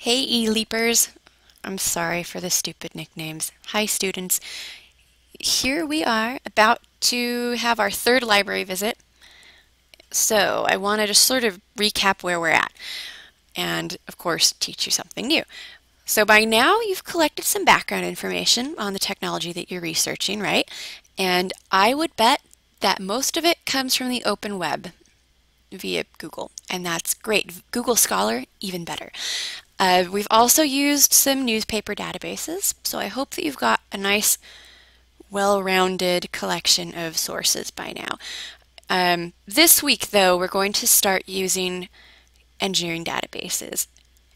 Hey e-leapers. I'm sorry for the stupid nicknames. Hi students. Here we are about to have our third library visit. So I wanted to sort of recap where we're at and of course teach you something new. So by now you've collected some background information on the technology that you're researching, right? And I would bet that most of it comes from the open web via Google, and that's great. Google Scholar, even better. We've also used some newspaper databases, so I hope that you've got a nice, well-rounded collection of sources by now. This week, though, we're going to start using engineering databases.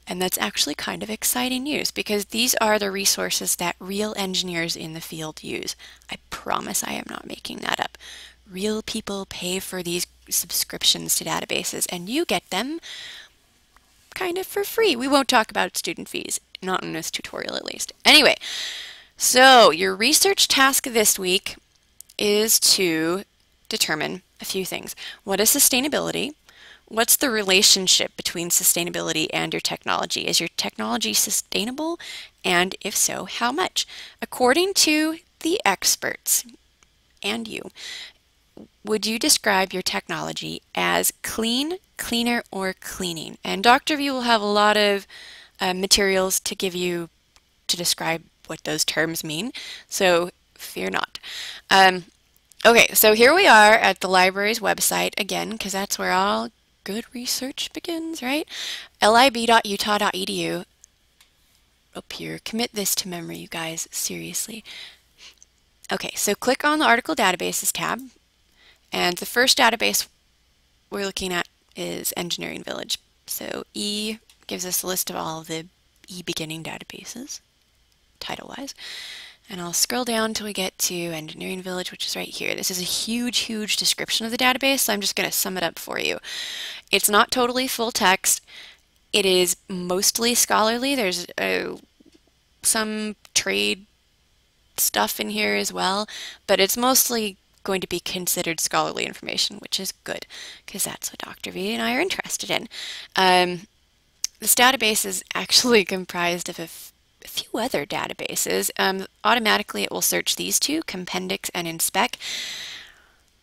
And that's actually kind of exciting news because these are the resources that real engineers in the field use. I promise I am not making that up. Real people pay for these subscriptions to databases, and you get them kind of for free. We won't talk about student fees, not in this tutorial at least. Anyway, so your research task this week is to determine a few things. What is sustainability? What's the relationship between sustainability and your technology? Is your technology sustainable? And if so, how much? According to the experts and you, would you describe your technology as clean, cleaner, or cleaning? And Dr. V will have a lot of materials to give you to describe what those terms mean, so fear not. Okay, so here we are at the library's website again, because that's where all good research begins, right? lib.utah.edu. Up here, commit this to memory, you guys, seriously. Okay, so click on the Article Databases tab, and the first database we're looking at is Engineering Village. So E gives us a list of all of the E beginning databases, title-wise. And I'll scroll down until we get to Engineering Village, which is right here. This is a huge, huge description of the database, so I'm just going to sum it up for you. It's not totally full text. It is mostly scholarly. There's some trade stuff in here as well, but it's mostly going to be considered scholarly information, which is good, because that's what Dr. V and I are interested in. This database is actually comprised of a few other databases. Automatically it will search these two, Compendix and Inspec.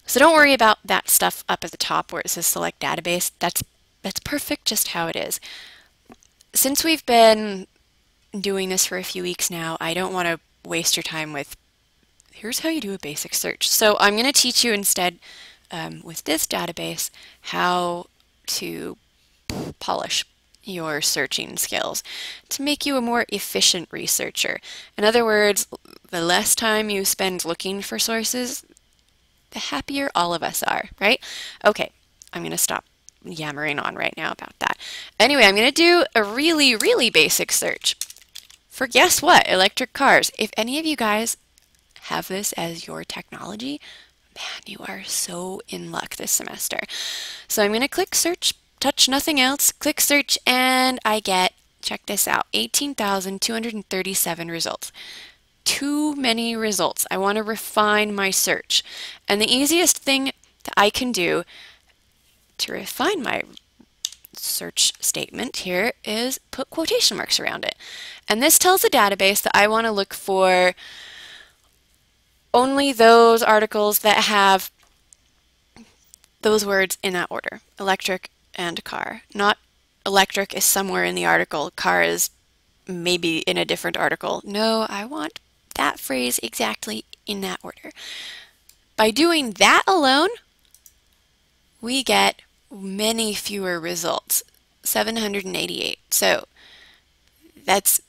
So don't worry about that stuff up at the top where it says select database. That's perfect just how it is. Since we've been doing this for a few weeks now, I don't want to waste your time with here's how you do a basic search. So I'm going to teach you instead with this database how to polish your searching skills to make you a more efficient researcher. In other words, the less time you spend looking for sources, the happier all of us are, right? Okay, I'm going to stop yammering on right now about that. Anyway, I'm going to do a really, really basic search for guess what? Electric cars. If any of you guys have this as your technology, man, you are so in luck this semester. So I'm going to click search, touch nothing else, click search, and I get, check this out, 18,237 results. Too many results. I want to refine my search. And the easiest thing that I can do to refine my search statement here is put quotation marks around it. And this tells the database that I want to look for only those articles that have those words in that order, electric and car. Not electric is somewhere in the article, car is maybe in a different article. No, I want that phrase exactly in that order. By doing that alone, we get many fewer results, 788. So that's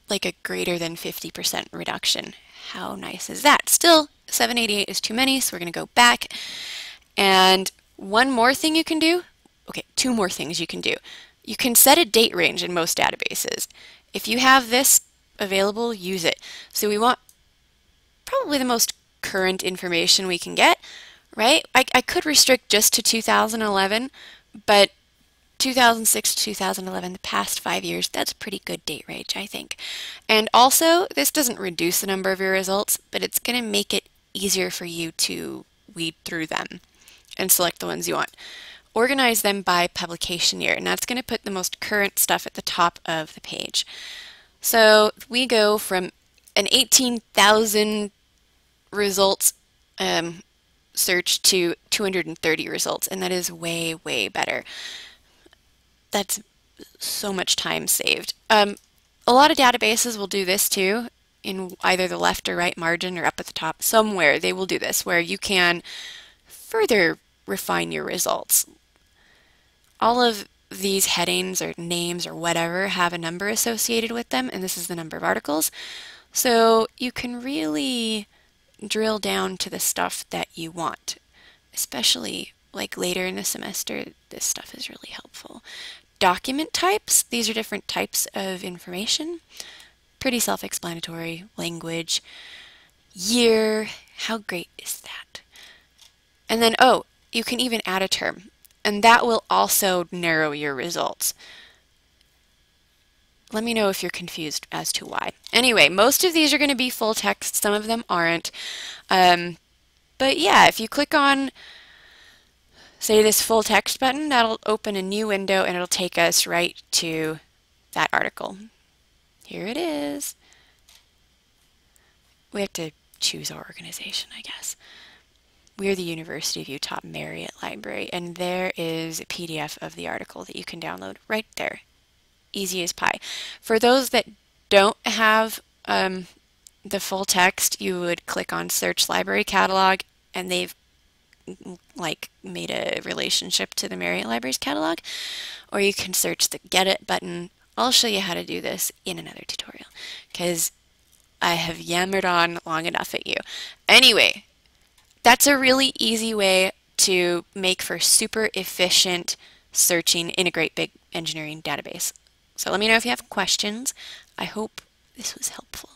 like a greater than 50% reduction. How nice is that? Still, 788 is too many, so we're going to go back. And one more thing you can do, okay, two more things you can do. You can set a date range in most databases. If you have this available, use it. So we want probably the most current information we can get, right? I could restrict just to 2011, but 2006 to 2011, the past 5 years, that's a pretty good date range, I think. And also, this doesn't reduce the number of your results, but it's going to make it easier for you to weed through them and select the ones you want. organize them by publication year, and that's going to put the most current stuff at the top of the page. So we go from an 18,000 results search to 230 results, and that is way, way better. That's so much time saved. A lot of databases will do this too, in either the left or right margin or up at the top. Somewhere they will do this where you can further refine your results. All of these headings or names or whatever have a number associated with them, and this is the number of articles. So you can really drill down to the stuff that you want, especially like later in the semester. This stuff is really helpful. Document types, these are different types of information. Pretty self-explanatory. Language, year, how great is that? And then, oh, you can even add a term, and that will also narrow your results. Let me know if you're confused as to why. Anyway, most of these are going to be full text, some of them aren't. But yeah, if you click on, say, this full text button, that'll open a new window and it'll take us right to that article. Here it is. We have to choose our organization, I guess. We're the University of Utah Marriott Library, and there is a PDF of the article that you can download right there. Easy as pie. For those that don't have the full text, you would click on Search Library Catalog, and they've like made a relationship to the Marriott Library's catalog, or you can search the Get It button. I'll show you how to do this in another tutorial because I have yammered on long enough at you. Anyway, that's a really easy way to make for super efficient searching in a great big engineering database. So let me know if you have questions. I hope this was helpful.